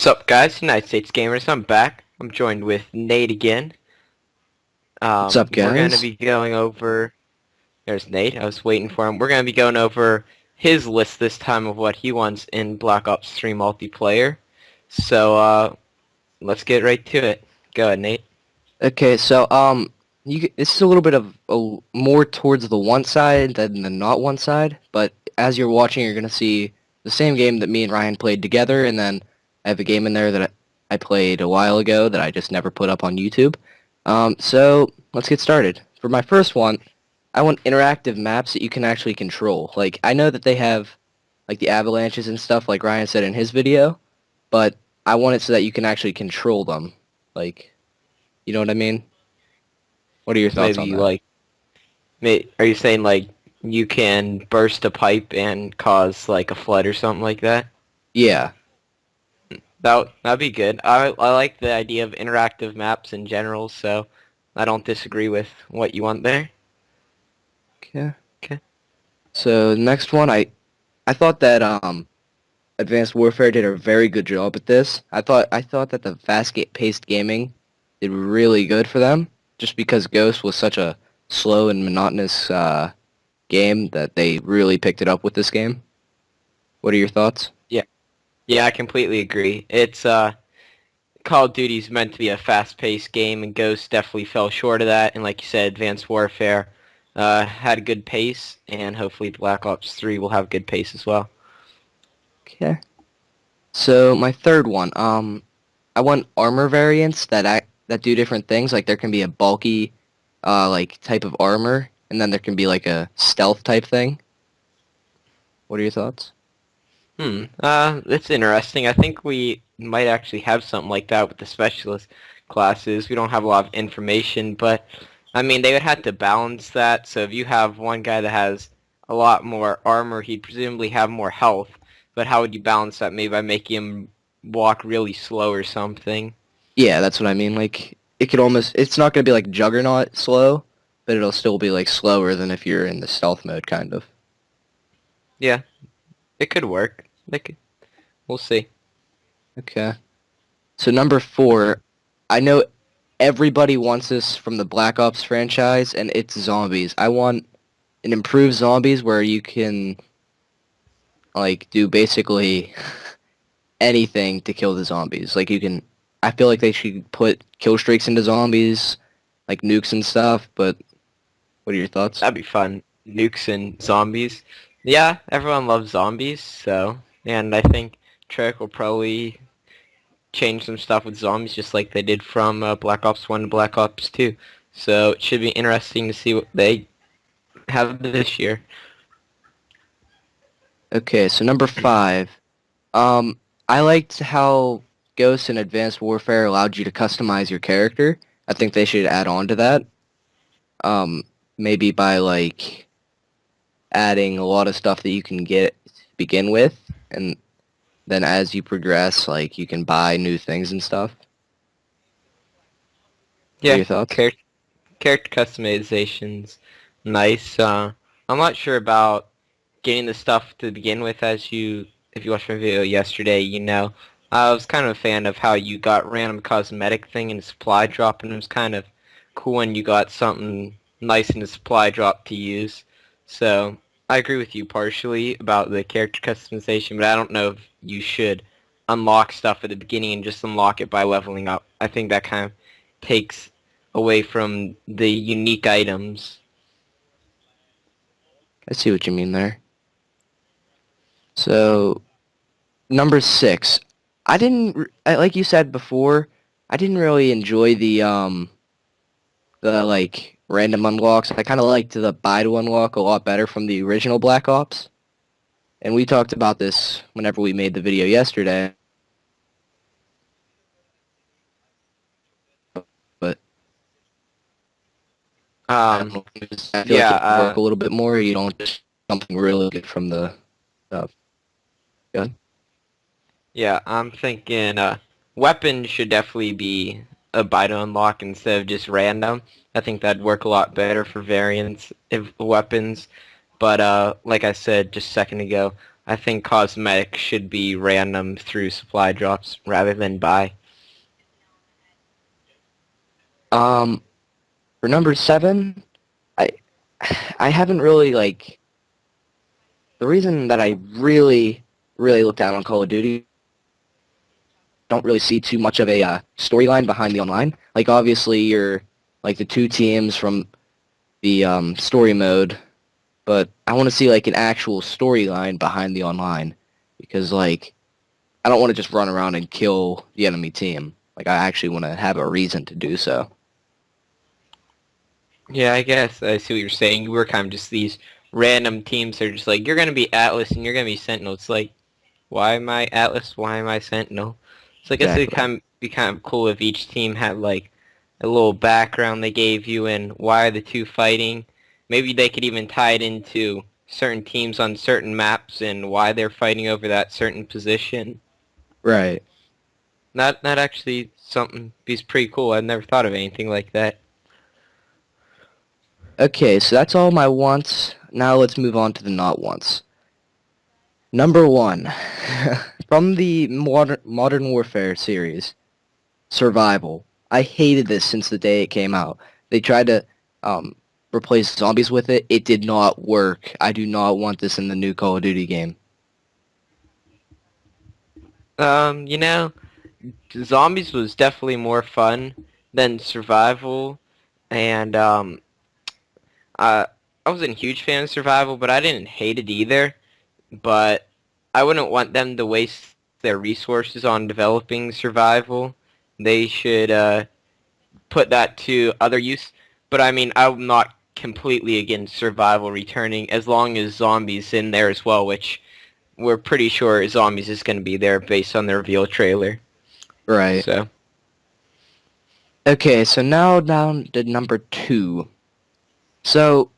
Sup guys, United States Gamers, I'm back. I'm joined with Nate again. What's up, We're going to guys? be going over, there's Nate, I was waiting for him. We're going to be going over his list this time of what he wants in Black Ops 3 multiplayer. So, let's get right to it. Go ahead, Nate. Okay, this is a little bit of more towards the one side than the not one side, but as you're watching, you're gonna see the same game that me and Ryan played together, and then I have a game in there that I played a while ago that I just never put up on YouTube. So let's get started. For my first one, I want interactive maps that you can actually control. Like, I know that they have like the avalanches and stuff, like Ryan said in his video, but I want it so that you can actually control them. Like, you know what I mean? What are your thoughts on Maybe that? like, are you saying like you can burst a pipe and cause like a flood or something like that? Yeah. That'd be good. I like the idea of interactive maps in general, so I don't disagree with what you want there. Okay. Okay. So the next one, I thought that Advanced Warfare did a very good job at this. I thought that the paced gaming did really good for them, just because Ghost was such a slow and monotonous game that they really picked it up with this game. What are your thoughts? Yeah. Yeah, I completely agree. It's Call of Duty's meant to be a fast-paced game, and Ghost definitely fell short of that. And like you said, Advanced Warfare had a good pace, and hopefully Black Ops 3 will have good pace as well. Okay. So my third one, I want armor variants that do different things. Like there can be a bulky, like type of armor, and then there can be like a stealth type thing. What are your thoughts? That's interesting. I think we might actually have something like that with the specialist classes. We don't have a lot of information, but I mean, they would have to balance that. So if you have one guy that has a lot more armor, he'd presumably have more health. But how would you balance that? Maybe by making him walk really slow or something. Yeah, that's what I mean. Like it's not gonna be like Juggernaut slow, but it'll still be like slower than if you're in the stealth mode, kind of. Yeah, it could work. We'll see. Okay. So number four, I know everybody wants this from the Black Ops franchise, and it's zombies. I want an improved zombies where you can like do basically anything to kill the zombies. Like you can, I feel like they should put kill streaks into zombies, like nukes and stuff. But what are your thoughts? That'd be fun. Nukes and zombies. Yeah, everyone loves zombies, so and I think Treyarch will probably change some stuff with zombies just like they did from Black Ops 1 to Black Ops 2. So it should be interesting to see what they have this year. Okay, so number five, I liked how Ghosts and Advanced Warfare allowed you to customize your character. I think they should add on to that. Um, maybe by like adding a lot of stuff that you can get begin with, and then as you progress, like you can buy new things and stuff. What are Yeah, your thoughts? character customization's nice. I'm not sure about getting the stuff to begin with as you, if you watched my video yesterday, you know. I was kind of a fan of how you got random cosmetic thing in a supply drop, and it was kind of cool when you got something nice in the supply drop to use. So I agree with you partially about the character customization, but I don't know if you should unlock stuff at the beginning and just unlock it by leveling up. I think that kind of takes away from the unique items. I see what you mean there. So number six, like you said before, I didn't really enjoy the like random unlocks. I kind of liked the buy to unlock a lot better from the original Black Ops. And we talked about this whenever we made the video yesterday. But I don't Um, know. I feel like yeah, it could work a little bit more. You don't just something really good from the stuff. Good. yeah, I'm thinking weapons should definitely be a buy to unlock instead of just random. I think that'd work a lot better for variants of weapons. But like I said just a second ago, I think cosmetics should be random through supply drops rather than buy. For number 7, I I haven't really like the reason that I really look down on Call of Duty. Don't really see too much of a storyline behind the online. Like obviously you're like the two teams from the story mode, but I want to see like an actual storyline behind the online because like I don't want to just run around and kill the enemy team. Like I actually want to have a reason to do so. Yeah, I guess I see what you're saying. We're kind of just these random teams that are just like, you're going to be Atlas and you're going to be Sentinel. It's like, why am I Atlas? Why am I Sentinel? So I guess it'd Exactly. be kind of cool if each team had like a little background they gave you and why are the two fighting. Maybe they could even tie it into certain teams on certain maps and why they're fighting over that certain position. Right. Not actually something be pretty cool. I've never thought of anything like that. Okay, so that's all my wants. Now let's move on to the not wants. Number 1. From the Modern Warfare series, Survival. I hated this since the day it came out. They tried to um, replace zombies with it. It did not work. I do not want this in the new Call of Duty game. You know, Zombies was definitely more fun than Survival, and I I wasn't a huge fan of Survival, but I didn't hate it either. But I wouldn't want them to waste their resources on developing Survival. They should put that to other use. But I mean, I'm not completely against Survival returning as long as Zombies in there as well, which we're pretty sure Zombies is going to be there based on the reveal trailer. Right. So. Okay, so now down to number 2. So,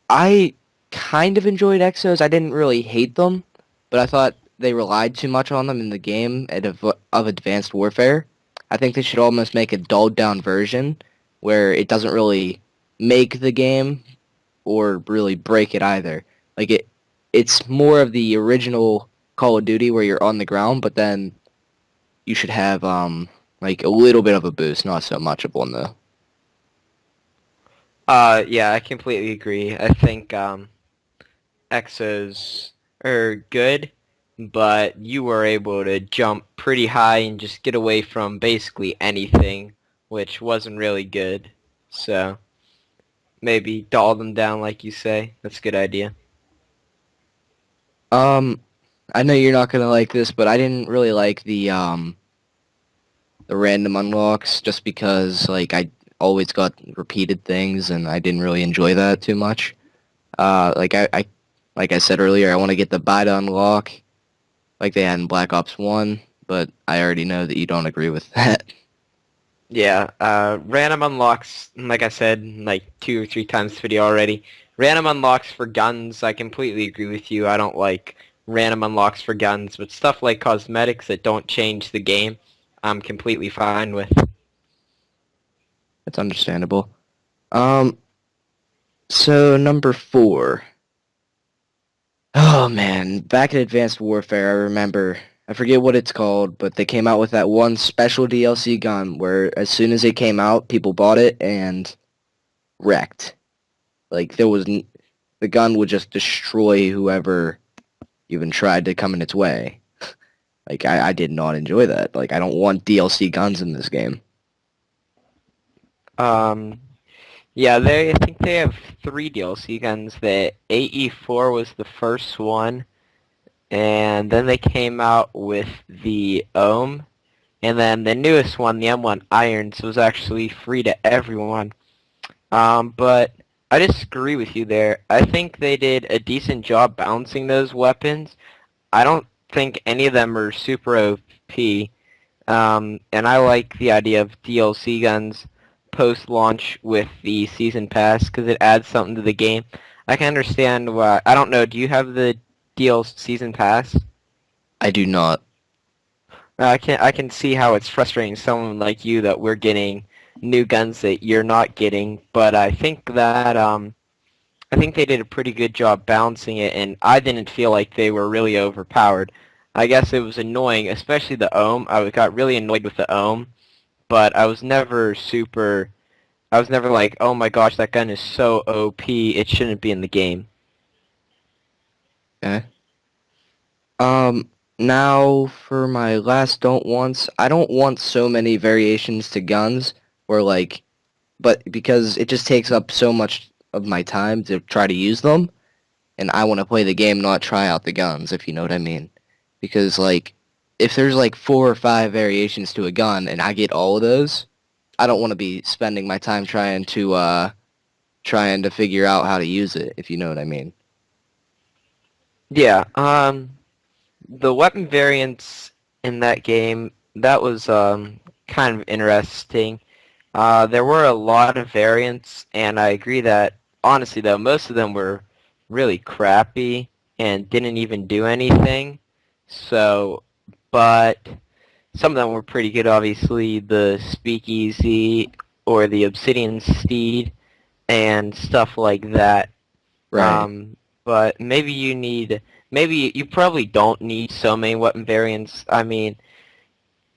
I kind of enjoyed Exos. I didn't really hate them, but I thought they relied too much on them in the game of Advanced Warfare. I think they should almost make a dulled down version where it doesn't really make the game or really break it either. Like it's more of the original Call of Duty where you're on the ground, but then you should have like a little bit of a boost, not so much of one though. Yeah, I completely agree. I think Exos are good, but you were able to jump pretty high and just get away from basically anything, which wasn't really good. So maybe doll them down like you say. That's a good idea. Um, I know you're not gonna like this, but I didn't really like the random unlocks just because like I always got repeated things and I didn't really enjoy that too much. Like I said earlier, I want to get the buy to unlock like they had in Black Ops 1, but I already know that you don't agree with that. Yeah, random unlocks, like I said, like 2 or 3 times this video already. Random unlocks for guns, I completely agree with you. I don't like random unlocks for guns, but stuff like cosmetics that don't change the game, I'm completely fine with. That's understandable. Um, so number 4. Oh man, back in Advanced Warfare, I remember, I forget what it's called, but they came out with that one special DLC gun where as soon as it came out, people bought it and wrecked. Like the gun would just destroy whoever even tried to come in its way. Like I did not enjoy that. Like I don't want DLC guns in this game. Um, yeah, I think they have 3 DLC guns. The AE4 was the first one, and then they came out with the Ohm, and then the newest one, the M1 Irons, was actually free to everyone. But I disagree with you there. I think they did a decent job balancing those weapons. I don't think any of them are super OP. And I like the idea of DLC guns post-launch with the season pass because it adds something to the game. I can understand why. I don't know. Do you have the DLC season pass? I do not. I can see how it's frustrating someone like you that we're getting new guns that you're not getting. But I think I think they did a pretty good job balancing it, and I didn't feel like they were really overpowered. I guess it was annoying, especially the ohm. I got really annoyed with the ohm, but I was never like, oh my gosh, that gun is so OP, it shouldn't be in the game. Okay. Now for my last don't wants, I don't want so many variations to guns, or like, but because it just takes up so much of my time to try to use them, and I want to play the game, not try out the guns, if you know what I mean. Because like, if there's like 4 or 5 variations to a gun, and I get all of those, I don't want to be spending my time trying to figure out how to use it, if you know what I mean. Yeah, the weapon variants in that game, that was kind of interesting. There were a lot of variants, and I agree that, honestly though, most of them were really crappy and didn't even do anything. So, but some of them were pretty good, obviously, the Speakeasy or the Obsidian Steed and stuff like that. Right. Um, but maybe you probably don't need so many weapon variants. I mean,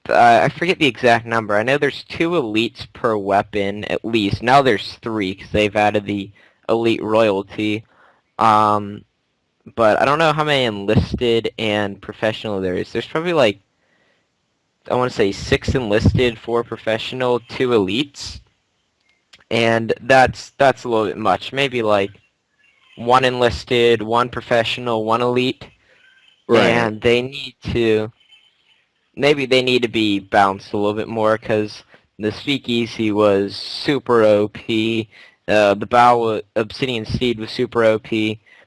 I forget the exact number. I know there's 2 elites per weapon at least. Now there's 3 because they've added the elite royalty. Um, but I don't know how many enlisted and professional there is. There's probably like, I want to say 6 enlisted, 4 professional, 2 elites, and that's a little bit much. Maybe like 1 enlisted, 1 professional, 1 elite, Right. and maybe they need to be balanced a little bit more because the Speakeasy was super OP. The Obsidian Steed was super OP.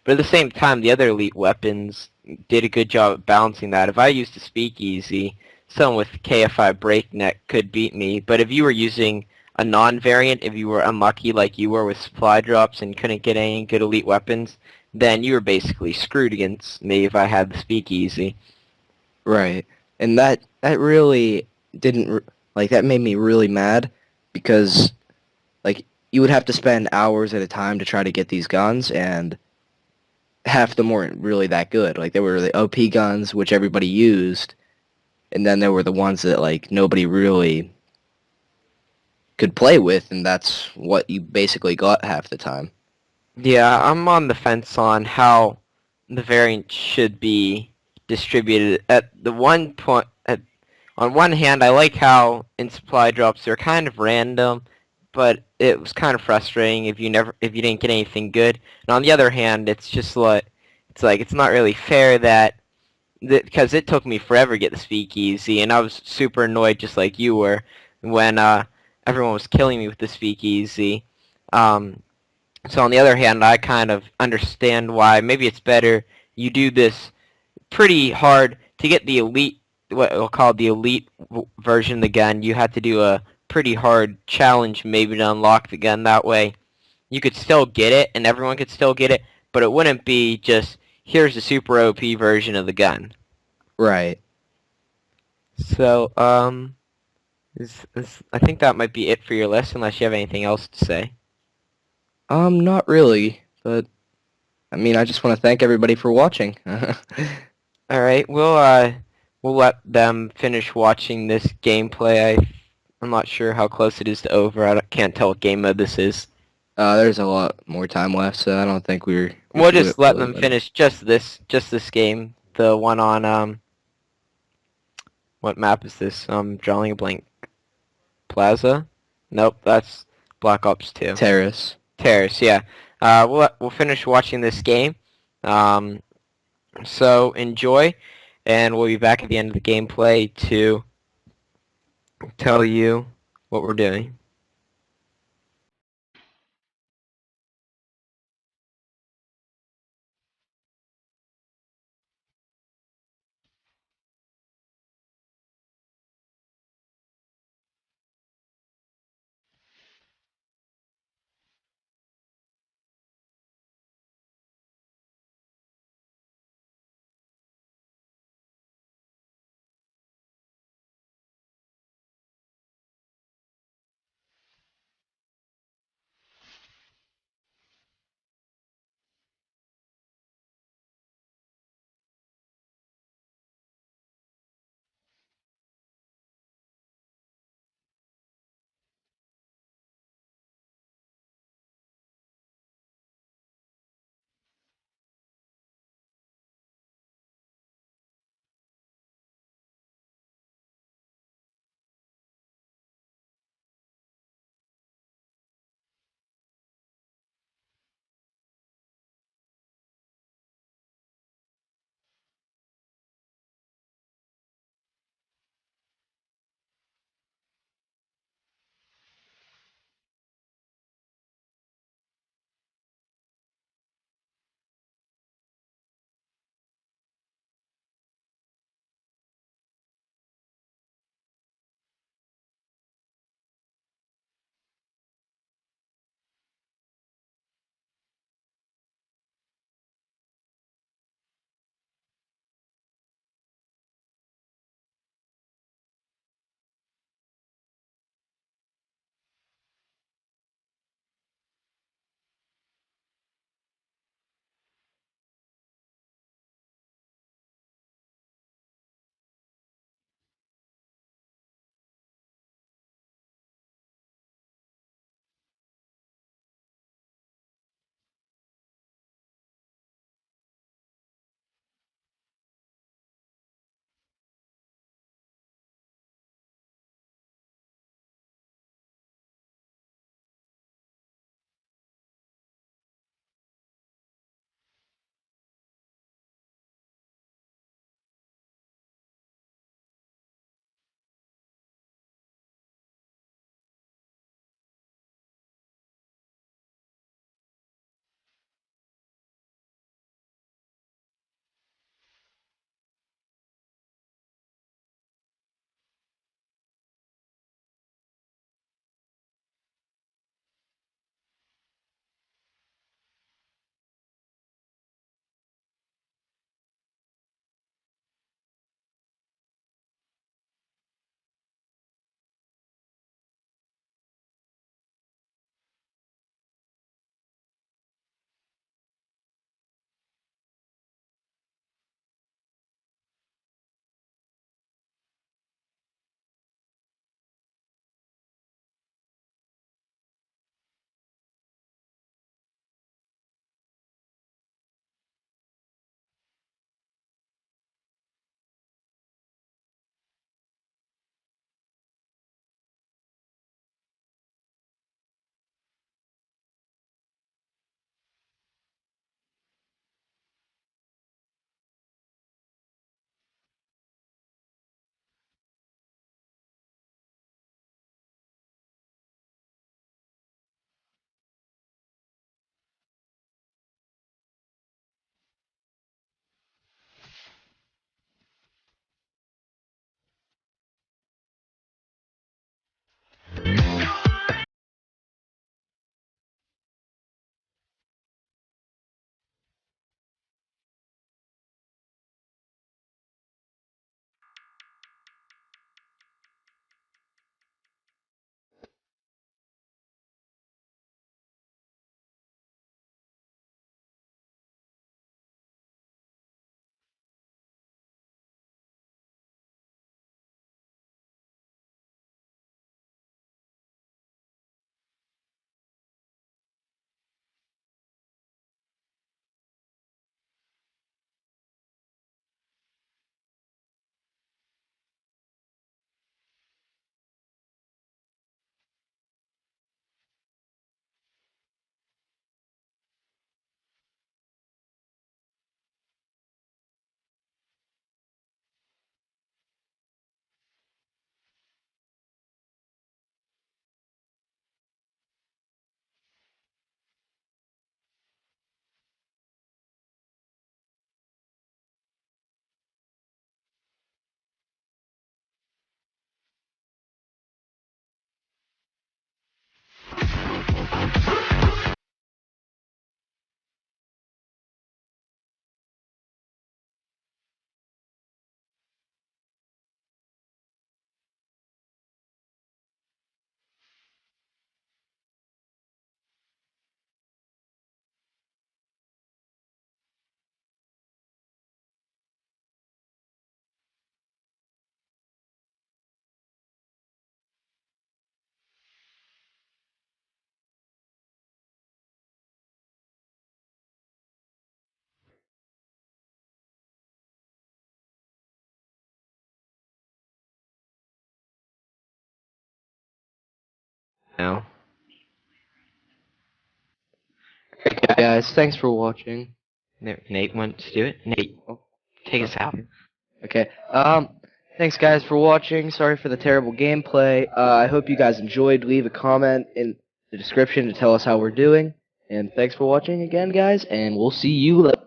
But at the same time, the other elite weapons did a good job at balancing that. If I used a Speakeasy, someone with KFI Breakneck could beat me. But if you were using a non-variant, if you were unlucky like you were with supply drops and couldn't get any good elite weapons, then you were basically screwed against me if I had the Speakeasy. Right. And that really didn't like that made me really mad because like you would have to spend hours at a time to try to get these guns, and half of them weren't really that good. Like there were the OP guns which everybody used, and then there were the ones that like nobody really could play with, and that's what you basically got half the time. Yeah, I'm on the fence on how the variant should be distributed. At the one point, on one hand, I like how in supply drops they're kind of random, but it was kind of frustrating if you didn't get anything good. And on the other hand, it's not really fair because it took me forever to get the Speakeasy, and I was super annoyed just like you were when everyone was killing me with the Speakeasy. Um, so on the other hand, I kind of understand why maybe it's better you do this pretty hard to get the elite, what we'll call the elite version of the gun. You have to do a pretty hard challenge maybe to unlock the gun. That way, you could still get it, and everyone could still get it, but it wouldn't be just here's the super OP version of the gun. Right. So, I think that might be it for your list, unless you have anything else to say. Not really, but I mean, I just want to thank everybody for watching. All right, we'll let them finish watching this gameplay. I'm not sure how close it is to over. Can't tell what game mode this is. There's a lot more time left, so I don't think we We'll should just let really them let it. finish just this game. The one on what map is this? Drawing a blank. Plaza? Nope, that's Black Ops 2. Terrace. Terrace, yeah. We'll finish watching this game. Um, so enjoy, and we'll be back at the end of the gameplay to tell you what we're doing. now. Okay, guys, thanks for watching. Nate wants to do it. Nate, take us out. Okay. Thanks guys for watching. Sorry for the terrible gameplay. I hope you guys enjoyed. Leave a comment in the description to tell us how we're doing. And thanks for watching again, guys. And we'll see you later.